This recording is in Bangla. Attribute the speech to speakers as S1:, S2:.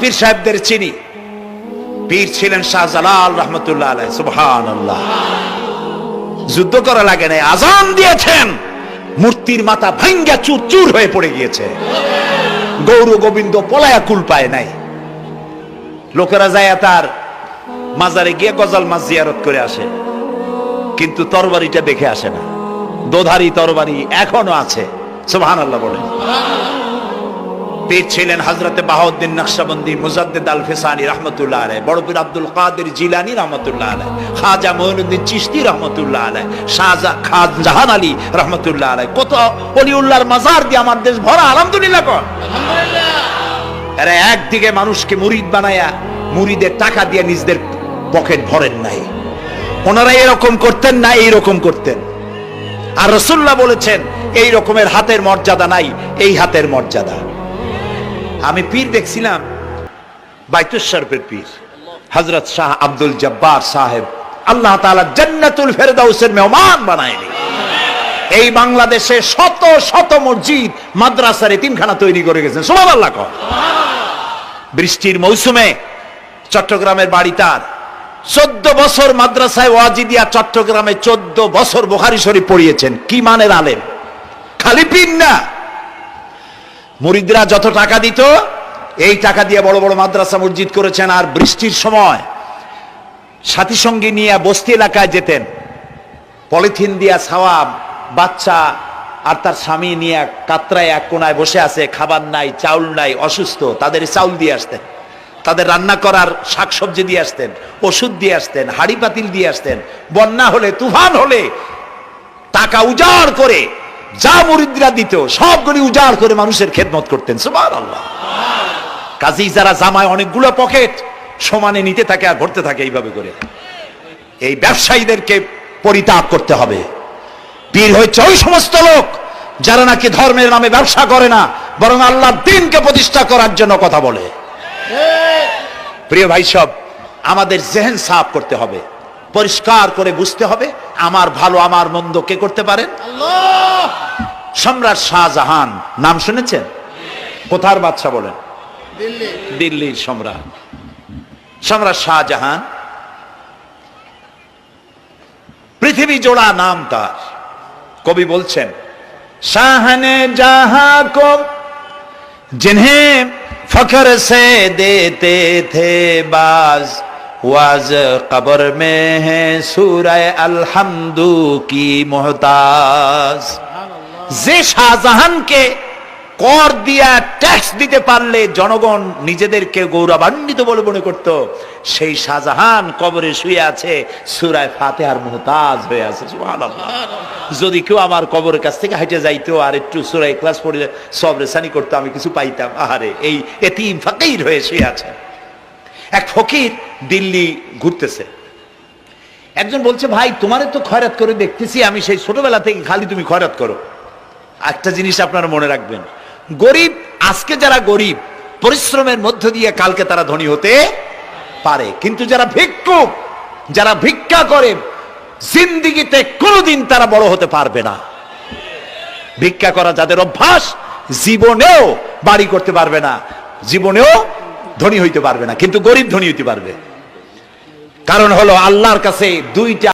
S1: পীর সাহেবদের চিনি। পীর ছিলেন শাহজালাল রহমতুল্লাহ আলাইহি। সুবহানাল্লাহ। যুদ্ধ করা লাগে না, আজান দিয়েছেন, মূর্তির মাথা ভাঙ্গা চুর চুর হয়ে পড়ে গিয়েছে। গৌর গোবিন্দ পলায়া কুল পায় নাই। লোকেরা যায় তার মাজারে গিয়ে গজাল মাছ জিয়ারত করে আসে, কিন্তু তরবারিটা দেখে আসে না। দোধারি তরবারি এখনো আছে। সুবহানাল্লাহ বলেন। পীর ছিলেন হযরতে বাহাউদ্দিন নকশবন্দি, মুজাদ্দিদ আল ফিসানি রহমতুল্লাহ আলাইহি, বড় পীর আব্দুল কাদের জিলানী রহমতুল্লাহ আলাইহি, খাজা মঈনুদ্দিন চিশতি রহমতুল্লাহ আলাইহি, শাহজাহান আলী রহমতুল্লাহ আলাইহি। কত ওলিউল্লাহর মাজার দিয়ে আমার দেশ ভরা। আলহামদুলিল্লাহ কর। আলহামদুলিল্লাহ। এরা একদিকে মানুষকে মুরিদ বানায়া মুরিদের টাকা দিয়ে নিজেদের পকেট ভরেন নাই। ওনারা এরকম করতেন না, এইরকম করতেন। আর রাসূলুল্লাহ বলেছেন এই রকমের হাতের মর্যাদা নাই, এই হাতের মর্যাদা। আমি পীর দেখছিলাম, বাইতুল শরীফের পীর হযরত শাহ আব্দুল জব্বার সাহেব, আল্লাহ তাআলা জান্নাতুল ফেরদাউসের মেহমান বানায়নি। এই বাংলাদেশে শত শত মসজিদ, মাদ্রাসার এতিমখানা তৈরি করে গেছেন। সুবহানাল্লাহ। বৃষ্টির মৌসুমে চট্টগ্রামের বাড়ি তার, 14 বছর মাদ্রাসায় ওয়াজিদিয়া চট্টগ্রামে 14 বছর বুখারী শরীফ পড়িয়েছেন। কি মানের আলেম, খালি পীর না। মুরিদরা যত টাকা দিত, এই টাকা দিয়ে বড় বড় মাদ্রাসা মসজিদ করেছেন। আর বৃষ্টির সময় সাথী সঙ্গী নিয়ে বস্তি এলাকায় যেতেন, পলিথিন দিয়া ছাওয়া, বাচ্চা আর তার স্বামী নিয়ে কাতরায় এক কোনায় বসে আছে, খাবার নাই, চাউল নাই, অসুস্থ, তাদের চাউল দিয়ে আসতেন, তাদের রান্না করার শাকসবজি দিয়ে আসতেন, ওষুধ দিয়ে আসতেন, হাড়ি পাতিল দিয়ে আসতেন। বন্যা হলে, তুফান হলে টাকা উজাড় করে যা মুরিদরা দিত সবগুলি উজাড় করে মানুষের খেদমত করতেন। সুবহানাল্লাহ। কাজী যারা জামায় অনেকগুলো পকেট সমানে নিতে থাকে আর ভরতে থাকে এইভাবে করে, এই ব্যবসায়ীদেরকে পরিত্যাগ করতে হবে। পীর হচ্ছে ওই সমস্ত লোক যারা নাকি ধর্মের নামে ব্যবসা করে না, বরং আল্লাহর দ্বীনকে প্রতিষ্ঠা করার জন্য কথা বলে। প্রিয় ভাই সব, আমাদের জেহেন সাফ করতে হবে, পরিষ্কার করে বুঝতে হবে আমার ভালো আমার মন্দ কে করতে পারেন? আল্লাহ। সম্রাট শাহজাহান নাম শুনেছেন? কোথার বাদশা বলেন? দিল্লির সম্রাট। সম্রাট শাহজাহান পৃথিবী জোড়া নাম তার। কবি বলছেন, শাহনে জাহাঁ কো জিনহে ফখর সে দেতে থে বাজ, ওয়াজ কবর মে হ্যাঁ সূরায়ে আলহামদু কি মুহতাজ। যে শাহজাহানকে কর দিয়া ট্যাক্স দিতে পারলে জনগণ নিজেদেরকে গৌরবান্বিত বলে মনে করত, সেই শাহজাহান কবরে শুয়ে আছে, সূরায়ে ফাতিহার মুহতাজ হয়ে আছে। সুবহানাল্লাহ। যদি কেউ আমার কবরের কাছ থেকে হেঁটে যাইতো আর একটু সূরা ইখলাস পড়ে সবরেসানি করতো, আমি কিছু পাইতাম। আহারে, এই এতিম ফকির হয়ে শুয়ে আছে। এক ফকির দিল্লি ঘুরতেছে, একজন বলছে, ভাই তোমারে তো খয়রাত করে দেখতেছি আমি সেই ছোটবেলা থেকে, খালি তুমি খয়রাত করো। একটা জিনিস আপনারা মনে রাখবেন, গরিব, আজকে যারা গরিব পরিশ্রমের মধ্য দিয়ে কালকে তারা ধনী হতে পারে, কিন্তু যারা ভিক্ষুক, যারা ভিক্ষা করে, জিন্দেগিতে কোনোদিন তারা বড় হতে পারবে না। ভিক্ষা করা যাদের অভ্যাস, জীবনেও বাড়ি করতে পারবে না, জীবনেও ধনী হইতে পারবে না, কিন্তু গরিব ধনী হইতে পারবে। কারণ হলো আল্লাহর কাছে দুইটা